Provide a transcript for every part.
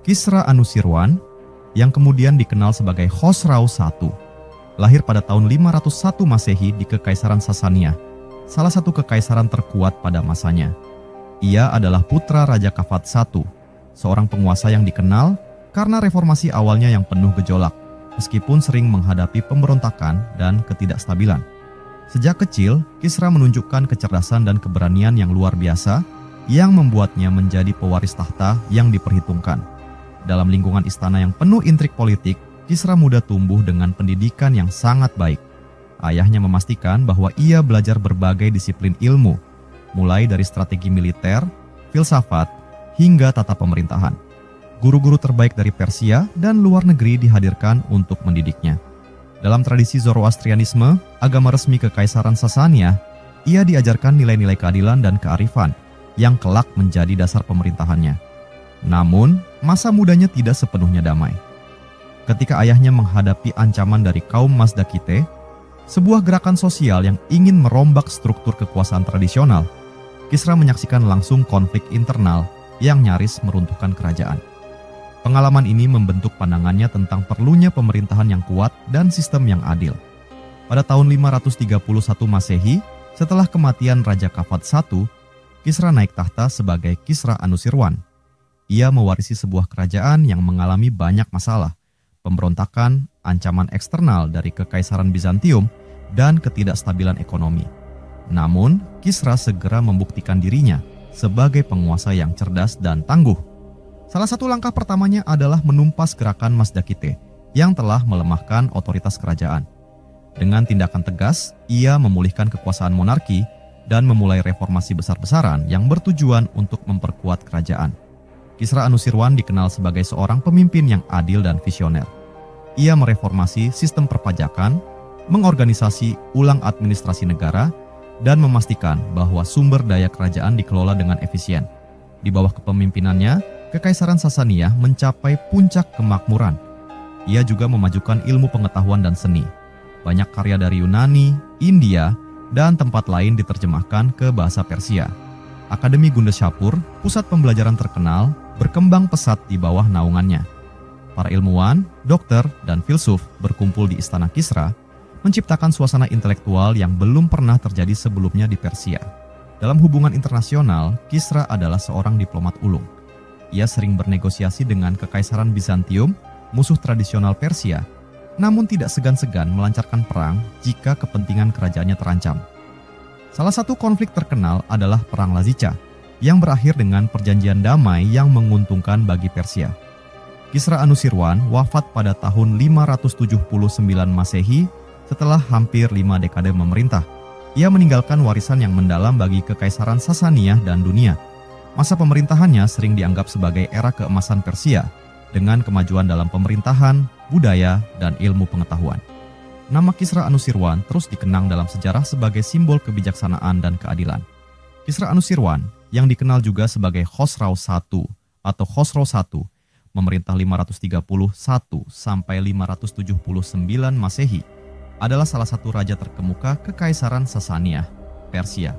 Kisra Anusirwan, yang kemudian dikenal sebagai Khosrau I, lahir pada tahun 501 Masehi di Kekaisaran Sasania, salah satu kekaisaran terkuat pada masanya. Ia adalah putra Raja Kafat I, seorang penguasa yang dikenal karena reformasi awalnya yang penuh gejolak, meskipun sering menghadapi pemberontakan dan ketidakstabilan. Sejak kecil, Kisra menunjukkan kecerdasan dan keberanian yang luar biasa yang membuatnya menjadi pewaris tahta yang diperhitungkan. Dalam lingkungan istana yang penuh intrik politik, Kisra muda tumbuh dengan pendidikan yang sangat baik. Ayahnya memastikan bahwa ia belajar berbagai disiplin ilmu, mulai dari strategi militer, filsafat, hingga tata pemerintahan. Guru-guru terbaik dari Persia dan luar negeri dihadirkan untuk mendidiknya. Dalam tradisi Zoroastrianisme, agama resmi Kekaisaran Sasania, ia diajarkan nilai-nilai keadilan dan kearifan yang kelak menjadi dasar pemerintahannya. Namun, masa mudanya tidak sepenuhnya damai. Ketika ayahnya menghadapi ancaman dari kaum Mazdakite, sebuah gerakan sosial yang ingin merombak struktur kekuasaan tradisional, Kisra menyaksikan langsung konflik internal yang nyaris meruntuhkan kerajaan. Pengalaman ini membentuk pandangannya tentang perlunya pemerintahan yang kuat dan sistem yang adil. Pada tahun 531 Masehi, setelah kematian Raja Kafat I, Kisra naik tahta sebagai Kisra Anusirwan. Ia mewarisi sebuah kerajaan yang mengalami banyak masalah, pemberontakan, ancaman eksternal dari Kekaisaran Bizantium, dan ketidakstabilan ekonomi. Namun, Kisra segera membuktikan dirinya sebagai penguasa yang cerdas dan tangguh. Salah satu langkah pertamanya adalah menumpas gerakan Mazdakite yang telah melemahkan otoritas kerajaan. Dengan tindakan tegas, ia memulihkan kekuasaan monarki dan memulai reformasi besar-besaran yang bertujuan untuk memperkuat kerajaan. Kisra Anusirwan dikenal sebagai seorang pemimpin yang adil dan visioner. Ia mereformasi sistem perpajakan, mengorganisasi ulang administrasi negara, dan memastikan bahwa sumber daya kerajaan dikelola dengan efisien. Di bawah kepemimpinannya, Kekaisaran Sasania mencapai puncak kemakmuran. Ia juga memajukan ilmu pengetahuan dan seni. Banyak karya dari Yunani, India, dan tempat lain diterjemahkan ke bahasa Persia. Akademi Gundeshapur, pusat pembelajaran terkenal, berkembang pesat di bawah naungannya. Para ilmuwan, dokter, dan filsuf berkumpul di Istana Kisra, menciptakan suasana intelektual yang belum pernah terjadi sebelumnya di Persia. Dalam hubungan internasional, Kisra adalah seorang diplomat ulung. Ia sering bernegosiasi dengan Kekaisaran Bizantium, musuh tradisional Persia, namun tidak segan-segan melancarkan perang jika kepentingan kerajaannya terancam. Salah satu konflik terkenal adalah Perang Lazica, yang berakhir dengan perjanjian damai yang menguntungkan bagi Persia. Kisra Anusirwan wafat pada tahun 579 Masehi setelah hampir 5 dekade memerintah. Ia meninggalkan warisan yang mendalam bagi Kekaisaran Sasania dan dunia. Masa pemerintahannya sering dianggap sebagai era keemasan Persia dengan kemajuan dalam pemerintahan, budaya, dan ilmu pengetahuan. Nama Kisra Anusirwan terus dikenang dalam sejarah sebagai simbol kebijaksanaan dan keadilan. Kisra Anusirwan, yang dikenal juga sebagai Khosrau I atau Khosrau I, memerintah 531 sampai 579 Masehi, adalah salah satu raja terkemuka Kekaisaran Sasania, Persia.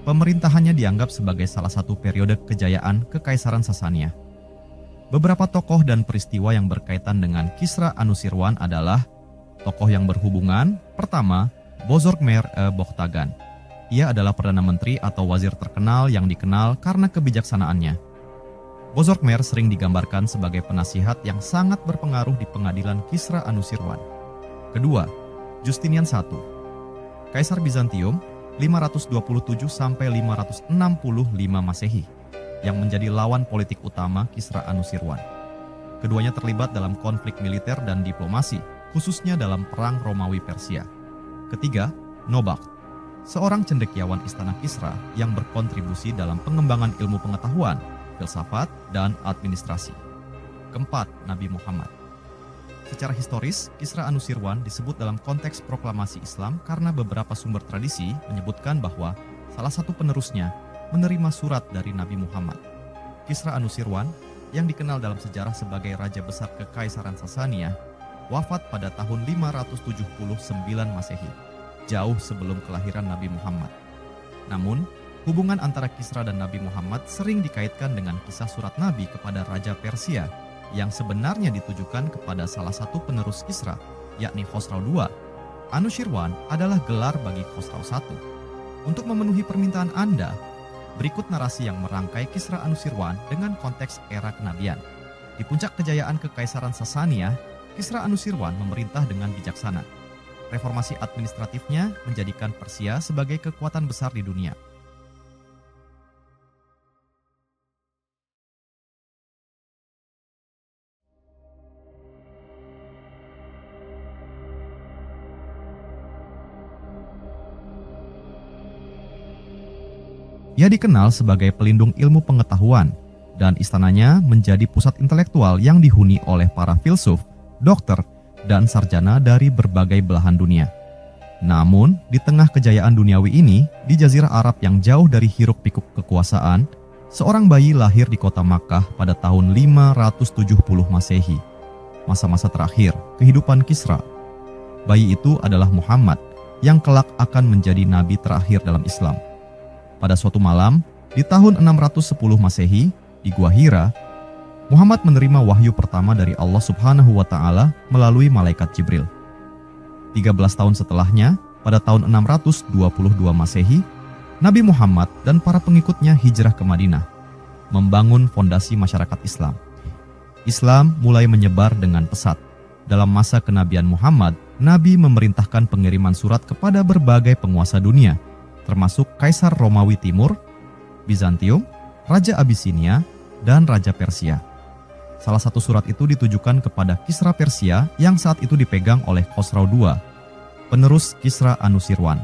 Pemerintahannya dianggap sebagai salah satu periode kejayaan Kekaisaran Sasania. Beberapa tokoh dan peristiwa yang berkaitan dengan Kisra Anusirwan adalah tokoh yang berhubungan. Pertama, Bozorgmer Bokhtagan. Ia adalah Perdana Menteri atau wazir terkenal yang dikenal karena kebijaksanaannya. Bozorgmer sering digambarkan sebagai penasihat yang sangat berpengaruh di pengadilan Kisra Anusirwan. Kedua, Justinian I, Kaisar Bizantium 527 sampai 565 Masehi, yang menjadi lawan politik utama Kisra Anusirwan. Keduanya terlibat dalam konflik militer dan diplomasi, khususnya dalam Perang Romawi Persia. Ketiga, Nobak, seorang cendekiawan istana Kisra yang berkontribusi dalam pengembangan ilmu pengetahuan, filsafat, dan administrasi. Keempat, Nabi Muhammad. Secara historis, Kisra Anusirwan disebut dalam konteks proklamasi Islam karena beberapa sumber tradisi menyebutkan bahwa salah satu penerusnya menerima surat dari Nabi Muhammad. Kisra Anusirwan, yang dikenal dalam sejarah sebagai Raja Besar Kekaisaran Sasania, wafat pada tahun 579 Masehi, jauh sebelum kelahiran Nabi Muhammad. Namun, hubungan antara Kisra dan Nabi Muhammad sering dikaitkan dengan kisah surat Nabi kepada Raja Persia yang sebenarnya ditujukan kepada salah satu penerus Kisra, yakni Khosrau II, Anushirwan adalah gelar bagi Khosrau I. Untuk memenuhi permintaan Anda, berikut narasi yang merangkai Kisra Anushirwan dengan konteks era kenabian. Di puncak kejayaan Kekaisaran Sasania, Kisra Anushirwan memerintah dengan bijaksana. Reformasi administratifnya menjadikan Persia sebagai kekuatan besar di dunia. Ia dikenal sebagai pelindung ilmu pengetahuan, dan istananya menjadi pusat intelektual yang dihuni oleh para filsuf, dokter, dan sarjana dari berbagai belahan dunia. Namun, di tengah kejayaan duniawi ini, di Jazirah Arab yang jauh dari hiruk-pikuk kekuasaan, seorang bayi lahir di kota Makkah pada tahun 570 Masehi, masa-masa terakhir kehidupan Kisra. Bayi itu adalah Muhammad, yang kelak akan menjadi nabi terakhir dalam Islam. Pada suatu malam, di tahun 610 Masehi, di Gua Hira, Muhammad menerima wahyu pertama dari Allah Subhanahu wa Ta'ala melalui malaikat Jibril. 13 tahun setelahnya, pada tahun 622 Masehi, Nabi Muhammad dan para pengikutnya hijrah ke Madinah, membangun fondasi masyarakat Islam. Islam mulai menyebar dengan pesat. Dalam masa kenabian Muhammad, Nabi memerintahkan pengiriman surat kepada berbagai penguasa dunia, termasuk Kaisar Romawi Timur, Bizantium, Raja Abisinia, dan Raja Persia. Salah satu surat itu ditujukan kepada Kisra Persia yang saat itu dipegang oleh Khosrau II, penerus Kisra Anushirwan.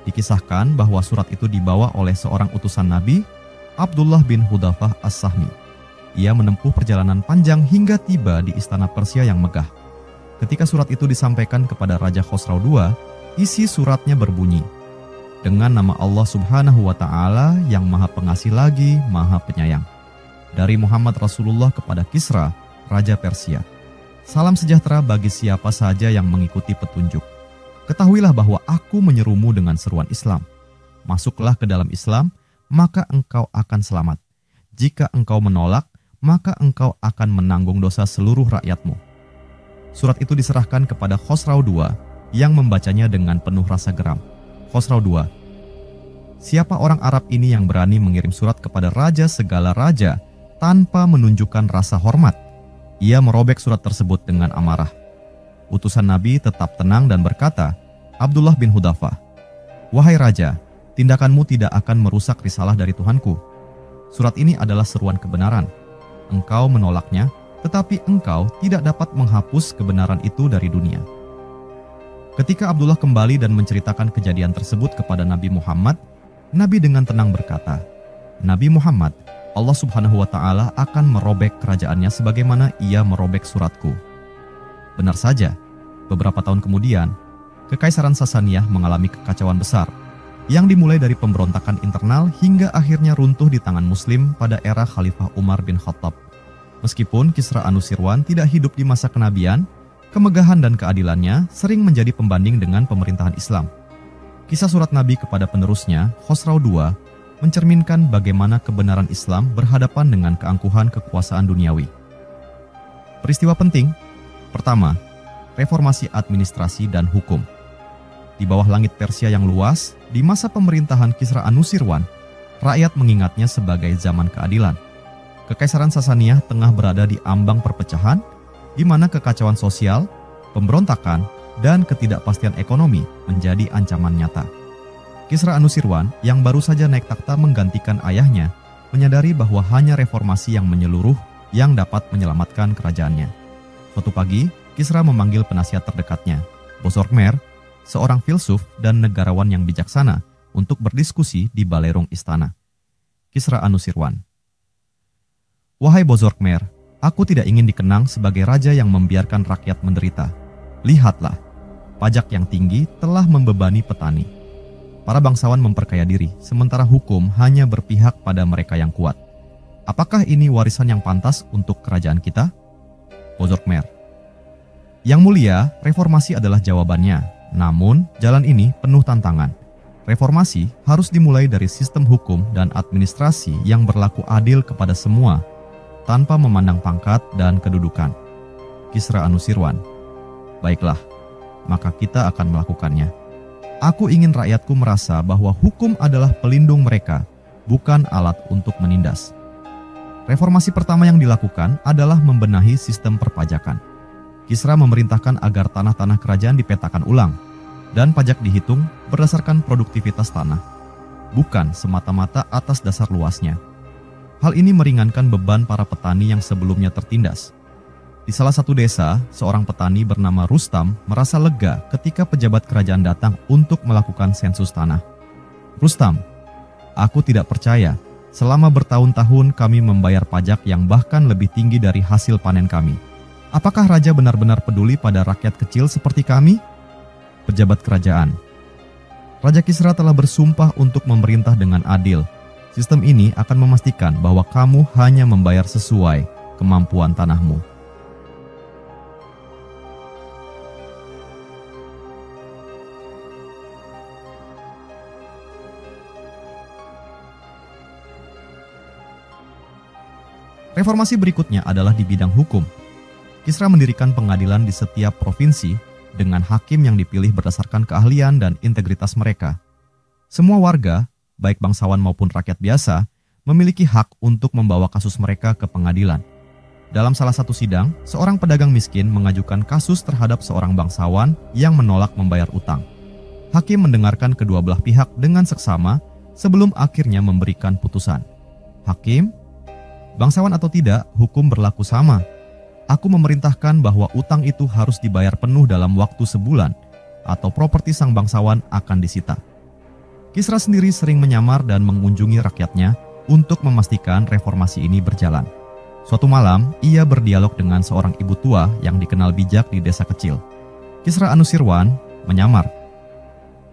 Dikisahkan bahwa surat itu dibawa oleh seorang utusan Nabi, Abdullah bin Hudhafah As-Sahmi. Ia menempuh perjalanan panjang hingga tiba di istana Persia yang megah. Ketika surat itu disampaikan kepada Raja Khosrau II, isi suratnya berbunyi, "Dengan nama Allah Subhanahu wa Ta'ala yang Maha Pengasih lagi Maha Penyayang. Dari Muhammad Rasulullah kepada Kisra, Raja Persia. Salam sejahtera bagi siapa saja yang mengikuti petunjuk. Ketahuilah bahwa aku menyerumu dengan seruan Islam. Masuklah ke dalam Islam, maka engkau akan selamat. Jika engkau menolak, maka engkau akan menanggung dosa seluruh rakyatmu." Surat itu diserahkan kepada Khosrau II yang membacanya dengan penuh rasa geram. Khosrau II, "Siapa orang Arab ini yang berani mengirim surat kepada raja segala raja tanpa menunjukkan rasa hormat?" Ia merobek surat tersebut dengan amarah. Utusan Nabi tetap tenang dan berkata, "Abdullah bin Hudhafah, wahai raja, tindakanmu tidak akan merusak risalah dari Tuhanku. Surat ini adalah seruan kebenaran. Engkau menolaknya, tetapi engkau tidak dapat menghapus kebenaran itu dari dunia." Ketika Abdullah kembali dan menceritakan kejadian tersebut kepada Nabi Muhammad, Nabi dengan tenang berkata, "Nabi Muhammad, Allah Subhanahu wa Ta'ala akan merobek kerajaannya sebagaimana ia merobek suratku." Benar saja, beberapa tahun kemudian, Kekaisaran Sasaniah mengalami kekacauan besar, yang dimulai dari pemberontakan internal hingga akhirnya runtuh di tangan Muslim pada era Khalifah Umar bin Khattab. Meskipun Kisra Anushirwan tidak hidup di masa kenabian, kemegahan dan keadilannya sering menjadi pembanding dengan pemerintahan Islam. Kisah surat Nabi kepada penerusnya, Khosrau II, mencerminkan bagaimana kebenaran Islam berhadapan dengan keangkuhan kekuasaan duniawi. Peristiwa penting. Pertama, reformasi administrasi dan hukum. Di bawah langit Persia yang luas, di masa pemerintahan Kisra Anushirwan, rakyat mengingatnya sebagai zaman keadilan. Kekaisaran Sasaniah tengah berada di ambang perpecahan, di mana kekacauan sosial, pemberontakan, dan ketidakpastian ekonomi menjadi ancaman nyata. Kisra Anushirwan yang baru saja naik takhta menggantikan ayahnya, menyadari bahwa hanya reformasi yang menyeluruh yang dapat menyelamatkan kerajaannya. Suatu pagi, Kisra memanggil penasihat terdekatnya, Bozorgmer, seorang filsuf dan negarawan yang bijaksana, untuk berdiskusi di balerong istana. Kisra Anushirwan, "Wahai Bozorgmer, aku tidak ingin dikenang sebagai raja yang membiarkan rakyat menderita. Lihatlah, pajak yang tinggi telah membebani petani. Para bangsawan memperkaya diri, sementara hukum hanya berpihak pada mereka yang kuat. Apakah ini warisan yang pantas untuk kerajaan kita?" Bozorgmer, "Yang mulia, reformasi adalah jawabannya. Namun, jalan ini penuh tantangan. Reformasi harus dimulai dari sistem hukum dan administrasi yang berlaku adil kepada semua. tanpa memandang pangkat dan kedudukan. Kisra Anusirwan, baiklah, maka kita akan melakukannya. Aku ingin rakyatku merasa bahwa hukum adalah pelindung mereka, bukan alat untuk menindas. Reformasi pertama yang dilakukan adalah membenahi sistem perpajakan. Kisra memerintahkan agar tanah-tanah kerajaan dipetakan ulang, dan pajak dihitung berdasarkan produktivitas tanah, bukan semata-mata atas dasar luasnya. Hal ini meringankan beban para petani yang sebelumnya tertindas. Di salah satu desa, seorang petani bernama Rustam merasa lega ketika pejabat kerajaan datang untuk melakukan sensus tanah. Rustam, aku tidak percaya selama bertahun-tahun kami membayar pajak yang bahkan lebih tinggi dari hasil panen kami. Apakah raja benar-benar peduli pada rakyat kecil seperti kami? Pejabat kerajaan, Raja Kisra telah bersumpah untuk memerintah dengan adil. Sistem ini akan memastikan bahwa kamu hanya membayar sesuai kemampuan tanahmu. Reformasi berikutnya adalah di bidang hukum. Kisra mendirikan pengadilan di setiap provinsi dengan hakim yang dipilih berdasarkan keahlian dan integritas mereka. Semua warga, baik bangsawan maupun rakyat biasa, memiliki hak untuk membawa kasus mereka ke pengadilan. Dalam salah satu sidang, seorang pedagang miskin mengajukan kasus terhadap seorang bangsawan yang menolak membayar utang. Hakim mendengarkan kedua belah pihak dengan seksama sebelum akhirnya memberikan putusan. Hakim, bangsawan atau tidak, hukum berlaku sama. Aku memerintahkan bahwa utang itu harus dibayar penuh dalam waktu sebulan, atau properti sang bangsawan akan disita. Kisra sendiri sering menyamar dan mengunjungi rakyatnya untuk memastikan reformasi ini berjalan. Suatu malam, ia berdialog dengan seorang ibu tua yang dikenal bijak di desa kecil. Kisra Anusirwan menyamar.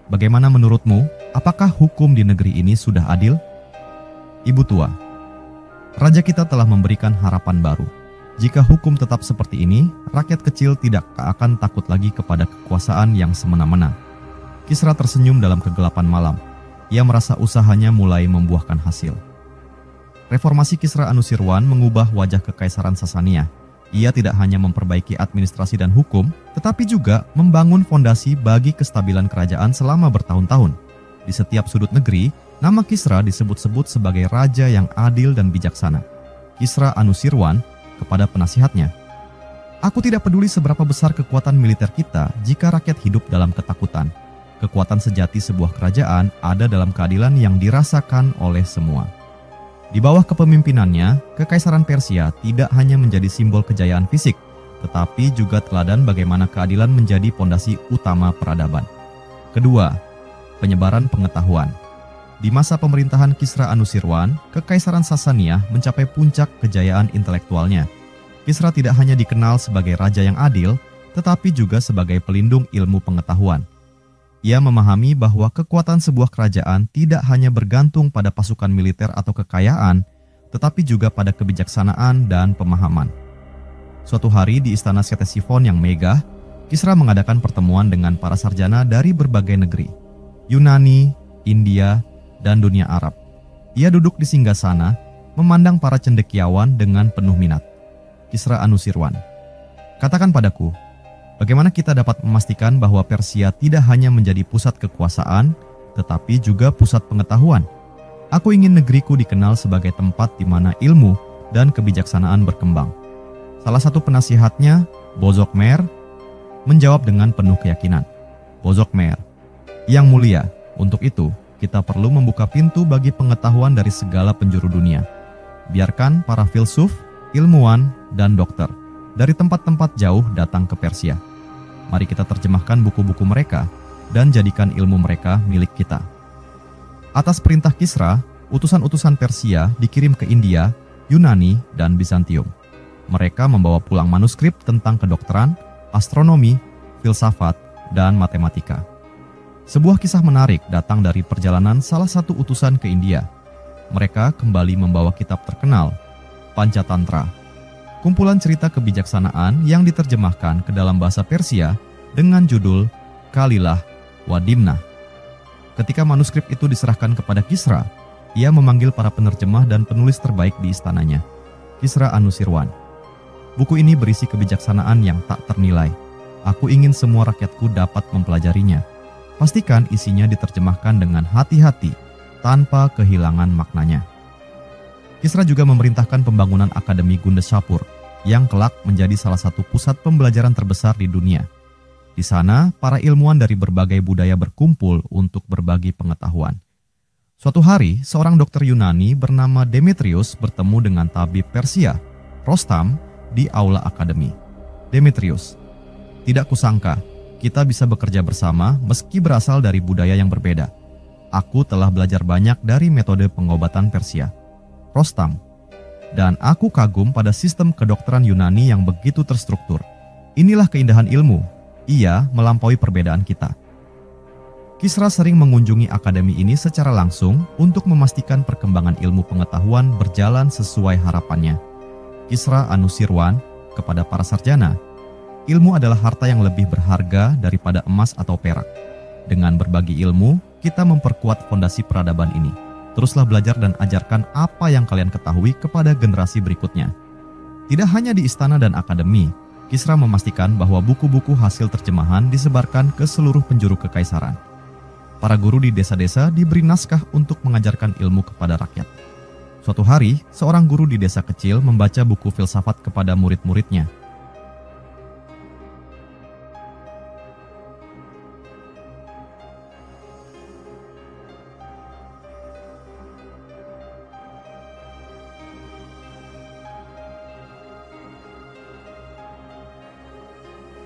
Bagaimana menurutmu, apakah hukum di negeri ini sudah adil? Ibu tua, raja kita telah memberikan harapan baru. Jika hukum tetap seperti ini, rakyat kecil tidak akan takut lagi kepada kekuasaan yang semena-mena. Kisra tersenyum dalam kegelapan malam. Ia merasa usahanya mulai membuahkan hasil. Reformasi Kisra Anusirwan mengubah wajah Kekaisaran Sasania. Ia tidak hanya memperbaiki administrasi dan hukum, tetapi juga membangun fondasi bagi kestabilan kerajaan selama bertahun-tahun. Di setiap sudut negeri, nama Kisra disebut-sebut sebagai raja yang adil dan bijaksana. Kisra Anusirwan kepada penasihatnya, aku tidak peduli seberapa besar kekuatan militer kita jika rakyat hidup dalam ketakutan. Kekuatan sejati sebuah kerajaan ada dalam keadilan yang dirasakan oleh semua. Di bawah kepemimpinannya, Kekaisaran Persia tidak hanya menjadi simbol kejayaan fisik, tetapi juga teladan bagaimana keadilan menjadi pondasi utama peradaban. Kedua, penyebaran pengetahuan. Di masa pemerintahan Kisra Anusirwan, Kekaisaran Sasania mencapai puncak kejayaan intelektualnya. Kisra tidak hanya dikenal sebagai raja yang adil, tetapi juga sebagai pelindung ilmu pengetahuan. Ia memahami bahwa kekuatan sebuah kerajaan tidak hanya bergantung pada pasukan militer atau kekayaan, tetapi juga pada kebijaksanaan dan pemahaman. Suatu hari di istana Ctesiphon yang megah, Kisra mengadakan pertemuan dengan para sarjana dari berbagai negeri, Yunani, India, dan dunia Arab. Ia duduk di singgasana, memandang para cendekiawan dengan penuh minat. Kisra Anusirwan, katakan padaku, bagaimana kita dapat memastikan bahwa Persia tidak hanya menjadi pusat kekuasaan, tetapi juga pusat pengetahuan? Aku ingin negeriku dikenal sebagai tempat di mana ilmu dan kebijaksanaan berkembang. Salah satu penasihatnya, Bozokmer, menjawab dengan penuh keyakinan. Bozokmer, yang mulia, untuk itu, kita perlu membuka pintu bagi pengetahuan dari segala penjuru dunia. Biarkan para filsuf, ilmuwan, dan dokter dari tempat-tempat jauh datang ke Persia. Mari kita terjemahkan buku-buku mereka dan jadikan ilmu mereka milik kita. Atas perintah Kisra, utusan-utusan Persia dikirim ke India, Yunani, dan Bizantium. Mereka membawa pulang manuskrip tentang kedokteran, astronomi, filsafat, dan matematika. Sebuah kisah menarik datang dari perjalanan salah satu utusan ke India. Mereka kembali membawa kitab terkenal, Pancatantra, kumpulan cerita kebijaksanaan yang diterjemahkan ke dalam bahasa Persia dengan judul Kalilah Wadimna. Ketika manuskrip itu diserahkan kepada Kisra, ia memanggil para penerjemah dan penulis terbaik di istananya. Kisra Anusirwan. Buku ini berisi kebijaksanaan yang tak ternilai. Aku ingin semua rakyatku dapat mempelajarinya. Pastikan isinya diterjemahkan dengan hati-hati, tanpa kehilangan maknanya. Kisra juga memerintahkan pembangunan Akademi Gundeshapur, yang kelak menjadi salah satu pusat pembelajaran terbesar di dunia. Di sana, para ilmuwan dari berbagai budaya berkumpul untuk berbagi pengetahuan. Suatu hari, seorang dokter Yunani bernama Demetrius bertemu dengan tabib Persia, Rostam, di aula akademi. Demetrius, tidak kusangka kita bisa bekerja bersama meski berasal dari budaya yang berbeda. Aku telah belajar banyak dari metode pengobatan Persia. Rostam, dan aku kagum pada sistem kedokteran Yunani yang begitu terstruktur. Inilah keindahan ilmu, ia melampaui perbedaan kita. Kisra sering mengunjungi akademi ini secara langsung untuk memastikan perkembangan ilmu pengetahuan berjalan sesuai harapannya. Kisra Anusirwan kepada para sarjana, ilmu adalah harta yang lebih berharga daripada emas atau perak. Dengan berbagi ilmu, kita memperkuat fondasi peradaban ini. Teruslah belajar dan ajarkan apa yang kalian ketahui kepada generasi berikutnya. Tidak hanya di istana dan akademi, Kisra memastikan bahwa buku-buku hasil terjemahan disebarkan ke seluruh penjuru kekaisaran. Para guru di desa-desa diberi naskah untuk mengajarkan ilmu kepada rakyat. Suatu hari, seorang guru di desa kecil membaca buku filsafat kepada murid-muridnya.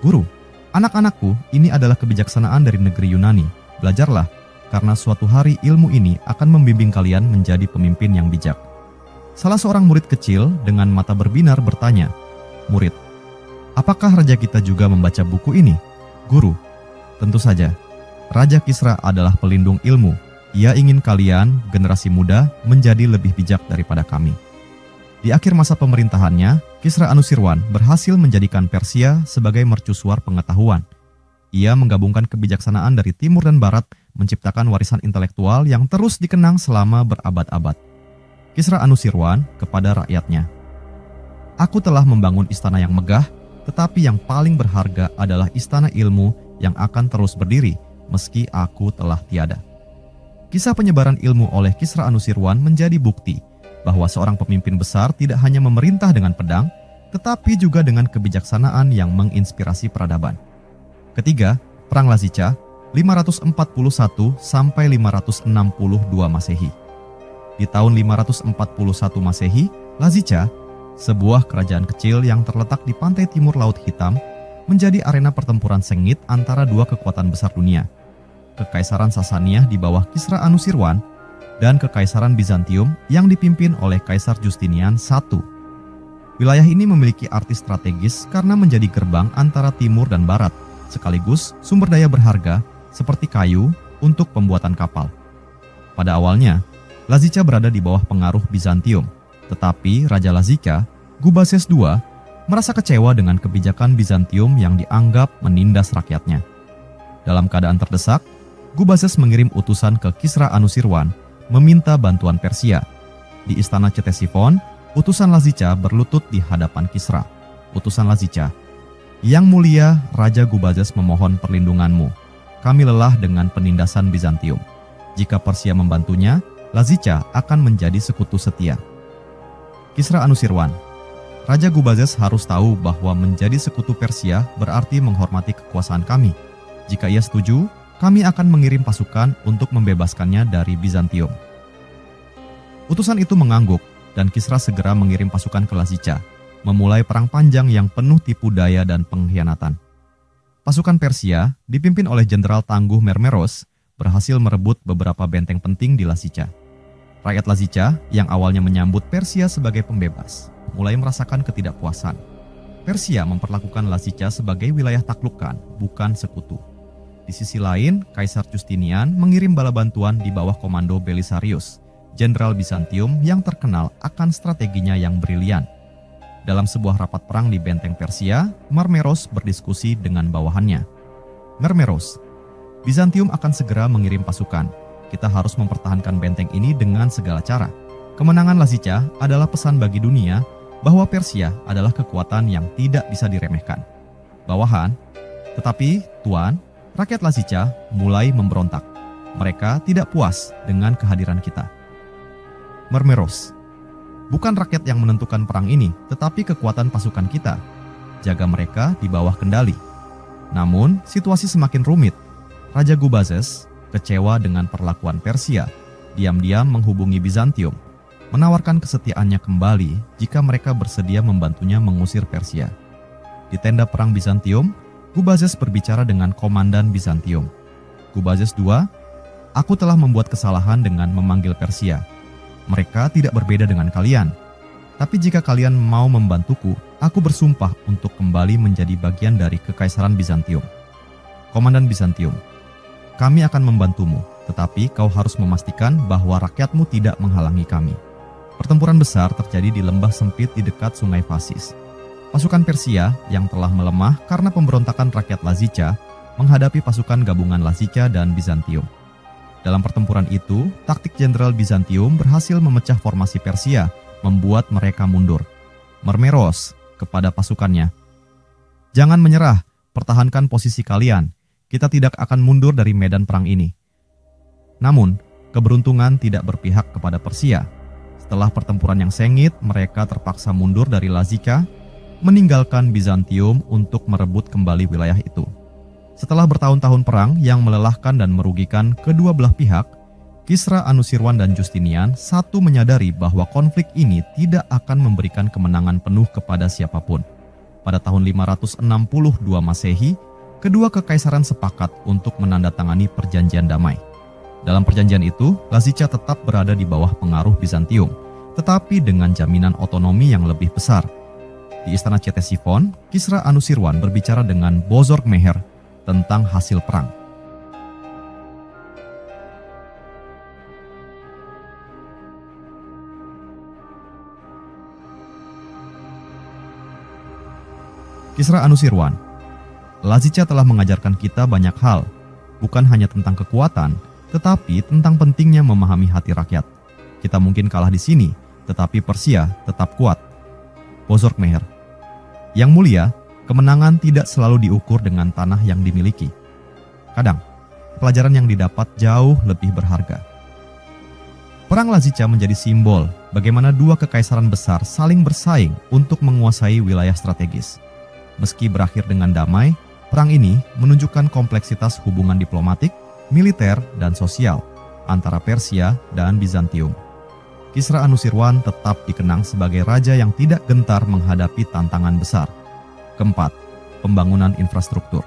Guru, anak-anakku, ini adalah kebijaksanaan dari negeri Yunani. Belajarlah, karena suatu hari ilmu ini akan membimbing kalian menjadi pemimpin yang bijak. Salah seorang murid kecil dengan mata berbinar bertanya, "Murid, apakah raja kita juga membaca buku ini?" Guru, tentu saja. Raja Kisra adalah pelindung ilmu. Ia ingin kalian, generasi muda, menjadi lebih bijak daripada kami. Di akhir masa pemerintahannya, Kisra Anusirwan berhasil menjadikan Persia sebagai mercusuar pengetahuan. Ia menggabungkan kebijaksanaan dari timur dan barat, menciptakan warisan intelektual yang terus dikenang selama berabad-abad. Kisra Anusirwan kepada rakyatnya, "Aku telah membangun istana yang megah, tetapi yang paling berharga adalah istana ilmu yang akan terus berdiri meski aku telah tiada." Kisah penyebaran ilmu oleh Kisra Anusirwan menjadi bukti bahwa seorang pemimpin besar tidak hanya memerintah dengan pedang, tetapi juga dengan kebijaksanaan yang menginspirasi peradaban. Ketiga, Perang Lazica, 541 sampai 562 Masehi. Di tahun 541 Masehi, Lazica, sebuah kerajaan kecil yang terletak di pantai timur Laut Hitam, menjadi arena pertempuran sengit antara dua kekuatan besar dunia, Kekaisaran Sasania di bawah Kisra Anusirwan dan Kekaisaran Bizantium yang dipimpin oleh Kaisar Justinian I. Wilayah ini memiliki arti strategis karena menjadi gerbang antara timur dan barat, sekaligus sumber daya berharga seperti kayu untuk pembuatan kapal. Pada awalnya, Lazica berada di bawah pengaruh Bizantium, tetapi Raja Lazica, Gubazes II, merasa kecewa dengan kebijakan Bizantium yang dianggap menindas rakyatnya. Dalam keadaan terdesak, Gubazes mengirim utusan ke Kisra Anusirwan meminta bantuan Persia. Di istana Ctesifon, utusan Lazica berlutut di hadapan Kisra. Utusan Lazica, "Yang mulia Raja Gubazes memohon perlindunganmu. Kami lelah dengan penindasan Bizantium. Jika Persia membantunya, Lazica akan menjadi sekutu setia." Kisra Anusirwan, "Raja Gubazes harus tahu bahwa menjadi sekutu Persia berarti menghormati kekuasaan kami. Jika ia setuju, kami akan mengirim pasukan untuk membebaskannya dari Bizantium." Utusan itu mengangguk, dan Kisra segera mengirim pasukan ke Lazica, memulai perang panjang yang penuh tipu daya dan pengkhianatan. Pasukan Persia, dipimpin oleh Jenderal tangguh Mermeros, berhasil merebut beberapa benteng penting di Lazica. Rakyat Lazica, yang awalnya menyambut Persia sebagai pembebas, mulai merasakan ketidakpuasan. Persia memperlakukan Lazica sebagai wilayah taklukan, bukan sekutu. Di sisi lain, Kaisar Justinian mengirim bala bantuan di bawah komando Belisarius, Jenderal Bizantium yang terkenal akan strateginya yang brilian. Dalam sebuah rapat perang di benteng Persia, Mermeros berdiskusi dengan bawahannya. "Mermeros, Bizantium akan segera mengirim pasukan. Kita harus mempertahankan benteng ini dengan segala cara. Kemenangan Lazica adalah pesan bagi dunia bahwa Persia adalah kekuatan yang tidak bisa diremehkan. Bawahan, tetapi Tuan, rakyat Lazica mulai memberontak. Mereka tidak puas dengan kehadiran kita. Mermeros, bukan rakyat yang menentukan perang ini, tetapi kekuatan pasukan kita. Jaga mereka di bawah kendali. Namun, situasi semakin rumit. Raja Gubazes kecewa dengan perlakuan Persia, diam-diam menghubungi Bizantium, menawarkan kesetiaannya kembali jika mereka bersedia membantunya mengusir Persia. Di tenda perang Bizantium, Gubazes berbicara dengan komandan Bizantium. Gubazes II, aku telah membuat kesalahan dengan memanggil Persia. Mereka tidak berbeda dengan kalian. Tapi jika kalian mau membantuku, aku bersumpah untuk kembali menjadi bagian dari Kekaisaran Bizantium. Komandan Bizantium, kami akan membantumu, tetapi kau harus memastikan bahwa rakyatmu tidak menghalangi kami. Pertempuran besar terjadi di lembah sempit di dekat sungai Fasis. Pasukan Persia yang telah melemah karena pemberontakan rakyat Lazica menghadapi pasukan gabungan Lazica dan Bizantium. Dalam pertempuran itu, taktik Jenderal Bizantium berhasil memecah formasi Persia, membuat mereka mundur. Mermeros kepada pasukannya, jangan menyerah, pertahankan posisi kalian. Kita tidak akan mundur dari medan perang ini. Namun, keberuntungan tidak berpihak kepada Persia. Setelah pertempuran yang sengit, mereka terpaksa mundur dari Lazica, meninggalkan Bizantium untuk merebut kembali wilayah itu. Setelah bertahun-tahun perang yang melelahkan dan merugikan kedua belah pihak, Kisra Anusirwan dan Justinian satu menyadari bahwa konflik ini tidak akan memberikan kemenangan penuh kepada siapapun. Pada tahun 562 Masehi, kedua kekaisaran sepakat untuk menandatangani perjanjian damai. Dalam perjanjian itu, Lazica tetap berada di bawah pengaruh Bizantium, tetapi dengan jaminan otonomi yang lebih besar. Di istana Ctesifon, Kisra Anusirwan berbicara dengan Bozorg-Meher tentang hasil perang. Kisra Anusirwan, Lazica telah mengajarkan kita banyak hal, bukan hanya tentang kekuatan, tetapi tentang pentingnya memahami hati rakyat. Kita mungkin kalah di sini, tetapi Persia tetap kuat. Bozorg-Meher, yang mulia, kemenangan tidak selalu diukur dengan tanah yang dimiliki. Kadang, pelajaran yang didapat jauh lebih berharga. Perang Lazica menjadi simbol bagaimana dua kekaisaran besar saling bersaing untuk menguasai wilayah strategis. Meski berakhir dengan damai, perang ini menunjukkan kompleksitas hubungan diplomatik, militer, dan sosial antara Persia dan Bizantium. Kisra Anusirwan tetap dikenang sebagai raja yang tidak gentar menghadapi tantangan besar. Keempat, pembangunan infrastruktur.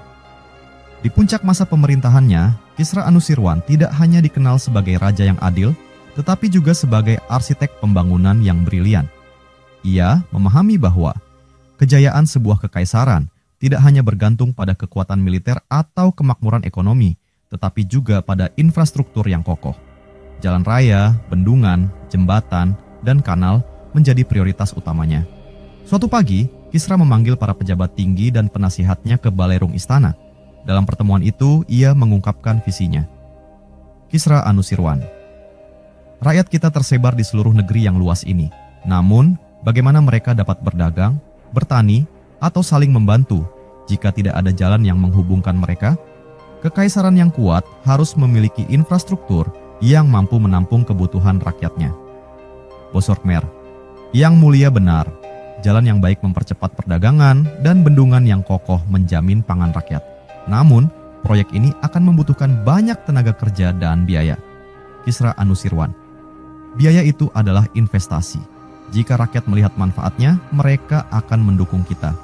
Di puncak masa pemerintahannya, Kisra Anusirwan tidak hanya dikenal sebagai raja yang adil, tetapi juga sebagai arsitek pembangunan yang brilian. Ia memahami bahwa kejayaan sebuah kekaisaran tidak hanya bergantung pada kekuatan militer atau kemakmuran ekonomi, tetapi juga pada infrastruktur yang kokoh. Jalan raya, bendungan, jembatan, dan kanal menjadi prioritas utamanya. Suatu pagi, Kisra memanggil para pejabat tinggi dan penasihatnya ke balerung istana. Dalam pertemuan itu, ia mengungkapkan visinya. Kisra Anusirwan, rakyat kita tersebar di seluruh negeri yang luas ini. Namun, bagaimana mereka dapat berdagang, bertani, atau saling membantu jika tidak ada jalan yang menghubungkan mereka? Kekaisaran yang kuat harus memiliki infrastruktur yang mampu menampung kebutuhan rakyatnya. Bozorg-Meher, yang mulia benar, jalan yang baik mempercepat perdagangan dan bendungan yang kokoh menjamin pangan rakyat. Namun, proyek ini akan membutuhkan banyak tenaga kerja dan biaya. Kisra Anusirwan, biaya itu adalah investasi. Jika rakyat melihat manfaatnya, mereka akan mendukung kita.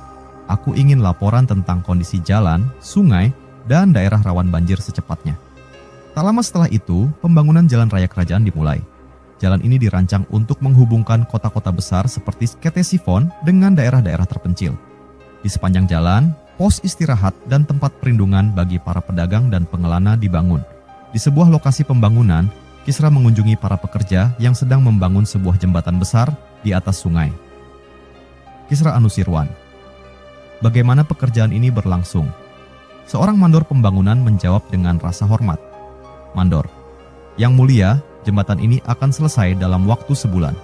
Aku ingin laporan tentang kondisi jalan, sungai, dan daerah rawan banjir secepatnya. Tak lama setelah itu, pembangunan jalan raya kerajaan dimulai. Jalan ini dirancang untuk menghubungkan kota-kota besar seperti Ctesifon dengan daerah-daerah terpencil. Di sepanjang jalan, pos istirahat dan tempat perlindungan bagi para pedagang dan pengelana dibangun. Di sebuah lokasi pembangunan, Kisra mengunjungi para pekerja yang sedang membangun sebuah jembatan besar di atas sungai. Kisra Anusirwan, bagaimana pekerjaan ini berlangsung? Seorang mandor pembangunan menjawab dengan rasa hormat. Mandor, yang mulia, jembatan ini akan selesai dalam waktu sebulan.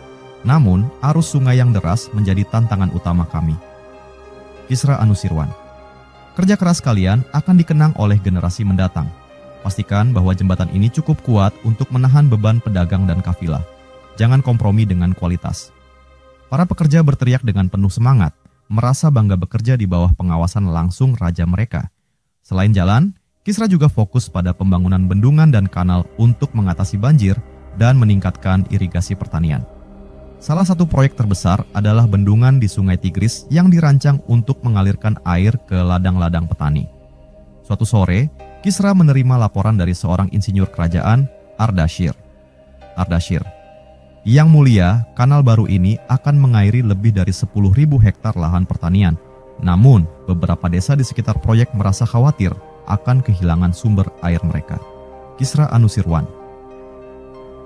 Namun, arus sungai yang deras menjadi tantangan utama kami. Kisra Anusirwan. Kerja keras kalian akan dikenang oleh generasi mendatang. Pastikan bahwa jembatan ini cukup kuat untuk menahan beban pedagang dan kafilah. Jangan kompromi dengan kualitas. Para pekerja berteriak dengan penuh semangat, merasa bangga bekerja di bawah pengawasan langsung raja mereka. Selain jalan, Kisra juga fokus pada pembangunan bendungan dan kanal untuk mengatasi banjir dan meningkatkan irigasi pertanian. Salah satu proyek terbesar adalah bendungan di Sungai Tigris yang dirancang untuk mengalirkan air ke ladang-ladang petani. Suatu sore, Kisra menerima laporan dari seorang insinyur kerajaan, Ardashir. Yang mulia, kanal baru ini akan mengairi lebih dari 10.000 hektar lahan pertanian. Namun, beberapa desa di sekitar proyek merasa khawatir akan kehilangan sumber air mereka. Kisra Anusirwan.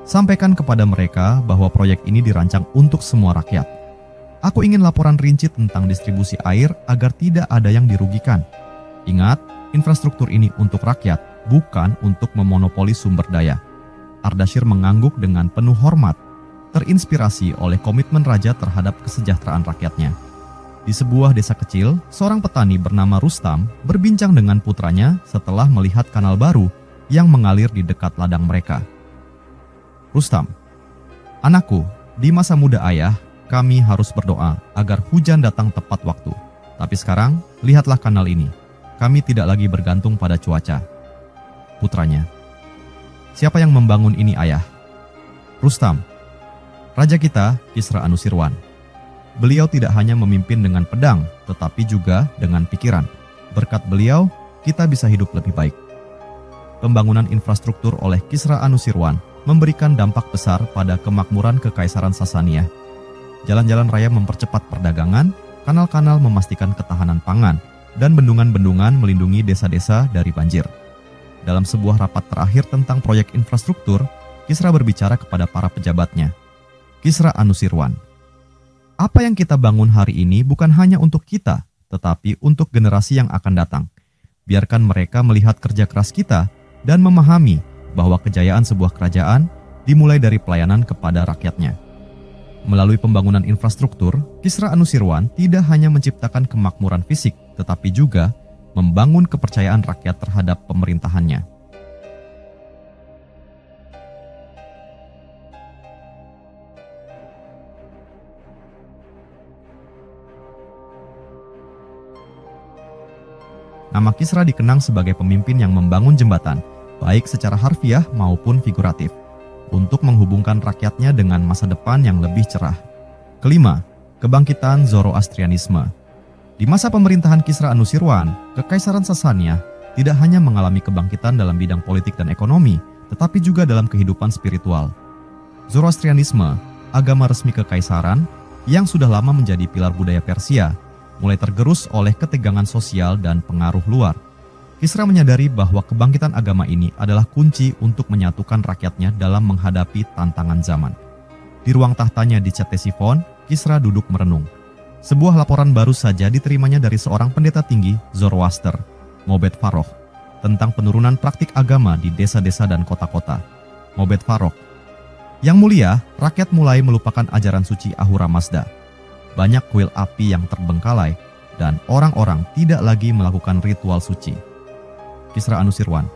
Sampaikan kepada mereka bahwa proyek ini dirancang untuk semua rakyat. Aku ingin laporan rinci tentang distribusi air agar tidak ada yang dirugikan. Ingat, infrastruktur ini untuk rakyat, bukan untuk memonopoli sumber daya. Ardashir mengangguk dengan penuh hormat, terinspirasi oleh komitmen raja terhadap kesejahteraan rakyatnya. Di sebuah desa kecil, seorang petani bernama Rustam berbincang dengan putranya setelah melihat kanal baru yang mengalir di dekat ladang mereka. Rustam, anakku, di masa muda ayah, kami harus berdoa agar hujan datang tepat waktu. Tapi sekarang, lihatlah kanal ini. Kami tidak lagi bergantung pada cuaca. Putranya, siapa yang membangun ini ayah? Rustam, raja kita, Kisra Anusirwan. Beliau tidak hanya memimpin dengan pedang, tetapi juga dengan pikiran. Berkat beliau, kita bisa hidup lebih baik. Pembangunan infrastruktur oleh Kisra Anusirwan memberikan dampak besar pada kemakmuran Kekaisaran Sasania. Jalan-jalan raya mempercepat perdagangan, kanal-kanal memastikan ketahanan pangan, dan bendungan-bendungan melindungi desa-desa dari banjir. Dalam sebuah rapat terakhir tentang proyek infrastruktur, Kisra berbicara kepada para pejabatnya. Kisra Anusirwan, apa yang kita bangun hari ini bukan hanya untuk kita, tetapi untuk generasi yang akan datang. Biarkan mereka melihat kerja keras kita dan memahami bahwa kejayaan sebuah kerajaan dimulai dari pelayanan kepada rakyatnya. Melalui pembangunan infrastruktur, Kisra Anusirwan tidak hanya menciptakan kemakmuran fisik, tetapi juga membangun kepercayaan rakyat terhadap pemerintahannya. Nama Kisra dikenang sebagai pemimpin yang membangun jembatan, baik secara harfiah maupun figuratif, untuk menghubungkan rakyatnya dengan masa depan yang lebih cerah. Kelima, kebangkitan Zoroastrianisme. Di masa pemerintahan Kisra Anusirwan, Kekaisaran Sasania tidak hanya mengalami kebangkitan dalam bidang politik dan ekonomi, tetapi juga dalam kehidupan spiritual. Zoroastrianisme, agama resmi kekaisaran yang sudah lama menjadi pilar budaya Persia, mulai tergerus oleh ketegangan sosial dan pengaruh luar. Kisra menyadari bahwa kebangkitan agama ini adalah kunci untuk menyatukan rakyatnya dalam menghadapi tantangan zaman. Di ruang tahtanya di Ctesifon, Kisra duduk merenung. Sebuah laporan baru saja diterimanya dari seorang pendeta tinggi, Zoroaster, Mobed Farouk, tentang penurunan praktik agama di desa-desa dan kota-kota. Mobed Farouk, yang mulia, rakyat mulai melupakan ajaran suci Ahura Mazda. Banyak kuil api yang terbengkalai, dan orang-orang tidak lagi melakukan ritual suci. Kisra Anusirwan,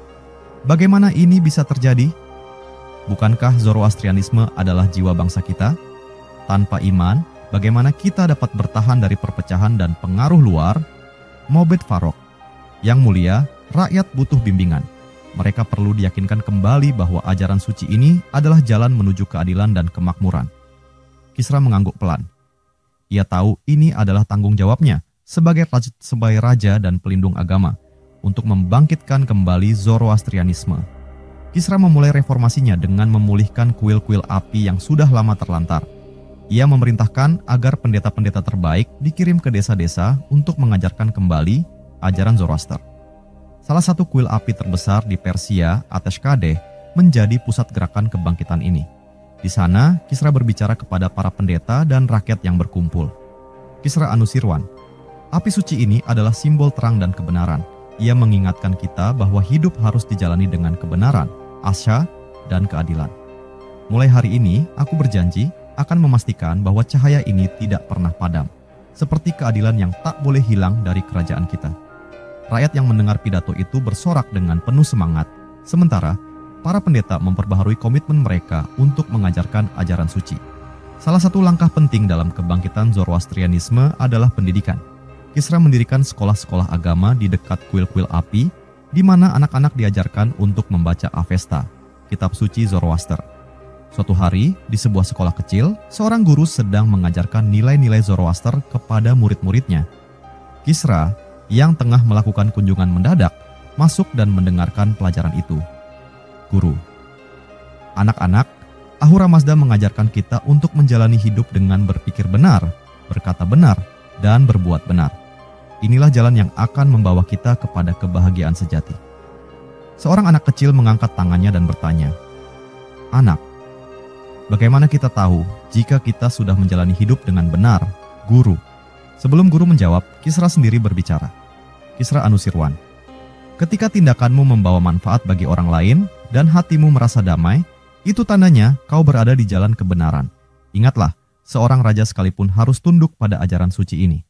bagaimana ini bisa terjadi? Bukankah Zoroastrianisme adalah jiwa bangsa kita? Tanpa iman, bagaimana kita dapat bertahan dari perpecahan dan pengaruh luar? Mobed Farouk, yang mulia, rakyat butuh bimbingan. Mereka perlu diyakinkan kembali bahwa ajaran suci ini adalah jalan menuju keadilan dan kemakmuran. Kisra mengangguk pelan. Ia tahu ini adalah tanggung jawabnya sebagai raja dan pelindung agama untuk membangkitkan kembali Zoroastrianisme. Kisra memulai reformasinya dengan memulihkan kuil-kuil api yang sudah lama terlantar. Ia memerintahkan agar pendeta-pendeta terbaik dikirim ke desa-desa untuk mengajarkan kembali ajaran Zoroaster. Salah satu kuil api terbesar di Persia, Ateshkadeh, menjadi pusat gerakan kebangkitan ini. Di sana, Kisra berbicara kepada para pendeta dan rakyat yang berkumpul. Kisra Anusirwan, api suci ini adalah simbol terang dan kebenaran. Ia mengingatkan kita bahwa hidup harus dijalani dengan kebenaran, asya, dan keadilan. Mulai hari ini, aku berjanji akan memastikan bahwa cahaya ini tidak pernah padam, seperti keadilan yang tak boleh hilang dari kerajaan kita. Rakyat yang mendengar pidato itu bersorak dengan penuh semangat, sementara para pendeta memperbaharui komitmen mereka untuk mengajarkan ajaran suci. Salah satu langkah penting dalam kebangkitan Zoroastrianisme adalah pendidikan. Kisra mendirikan sekolah-sekolah agama di dekat kuil-kuil api, di mana anak-anak diajarkan untuk membaca Avesta, kitab suci Zoroaster. Suatu hari, di sebuah sekolah kecil, seorang guru sedang mengajarkan nilai-nilai Zoroaster kepada murid-muridnya. Kisra, yang tengah melakukan kunjungan mendadak, masuk dan mendengarkan pelajaran itu. Guru: "Anak-anak, Ahura Mazda mengajarkan kita untuk menjalani hidup dengan berpikir benar, berkata benar, dan berbuat benar. Inilah jalan yang akan membawa kita kepada kebahagiaan sejati." Seorang anak kecil mengangkat tangannya dan bertanya, "Anak, bagaimana kita tahu jika kita sudah menjalani hidup dengan benar, Guru?" Sebelum guru menjawab, Kisra sendiri berbicara. Kisra Anusirwan: "Ketika tindakanmu membawa manfaat bagi orang lain dan hatimu merasa damai, itu tandanya kau berada di jalan kebenaran. Ingatlah, seorang raja sekalipun harus tunduk pada ajaran suci ini."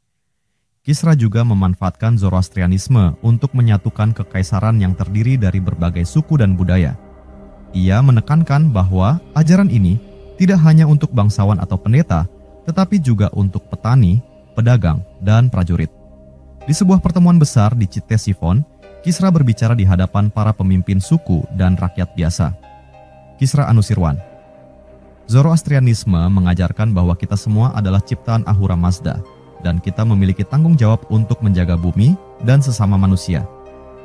Kisra juga memanfaatkan Zoroastrianisme untuk menyatukan kekaisaran yang terdiri dari berbagai suku dan budaya. Ia menekankan bahwa ajaran ini tidak hanya untuk bangsawan atau pendeta, tetapi juga untuk petani, pedagang, dan prajurit. Di sebuah pertemuan besar di Ctesifon, Kisra berbicara di hadapan para pemimpin suku dan rakyat biasa. Kisra Anusirwan: "Zoroastrianisme mengajarkan bahwa kita semua adalah ciptaan Ahura Mazda, dan kita memiliki tanggung jawab untuk menjaga bumi dan sesama manusia.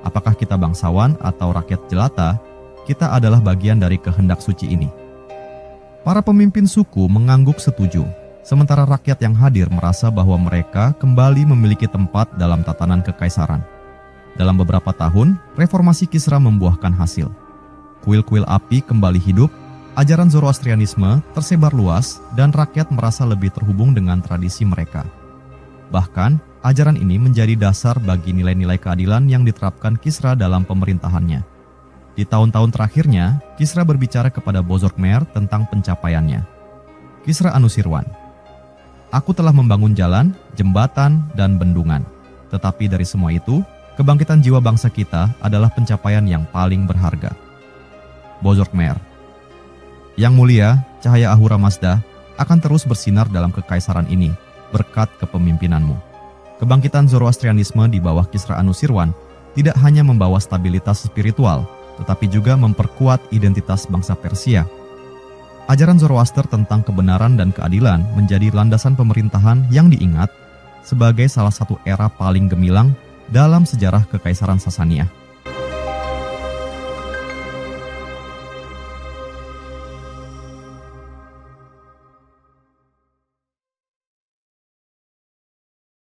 Apakah kita bangsawan atau rakyat jelata, kita adalah bagian dari kehendak suci ini." Para pemimpin suku mengangguk setuju, sementara rakyat yang hadir merasa bahwa mereka kembali memiliki tempat dalam tatanan kekaisaran. Dalam beberapa tahun, reformasi Kisra membuahkan hasil. Kuil-kuil api kembali hidup, ajaran Zoroastrianisme tersebar luas, dan rakyat merasa lebih terhubung dengan tradisi mereka. Bahkan, ajaran ini menjadi dasar bagi nilai-nilai keadilan yang diterapkan Kisra dalam pemerintahannya. Di tahun-tahun terakhirnya, Kisra berbicara kepada Bozorgmer tentang pencapaiannya. Kisra Anusirwan: "Aku telah membangun jalan, jembatan, dan bendungan. Tetapi dari semua itu, kebangkitan jiwa bangsa kita adalah pencapaian yang paling berharga." Bozorgmer: "Yang mulia, cahaya Ahura Mazda akan terus bersinar dalam kekaisaran ini berkat kepemimpinanmu." Kebangkitan Zoroastrianisme di bawah Kisra Anusirwan tidak hanya membawa stabilitas spiritual, tetapi juga memperkuat identitas bangsa Persia. Ajaran Zoroaster tentang kebenaran dan keadilan menjadi landasan pemerintahan yang diingat sebagai salah satu era paling gemilang dalam sejarah Kekaisaran Sasania.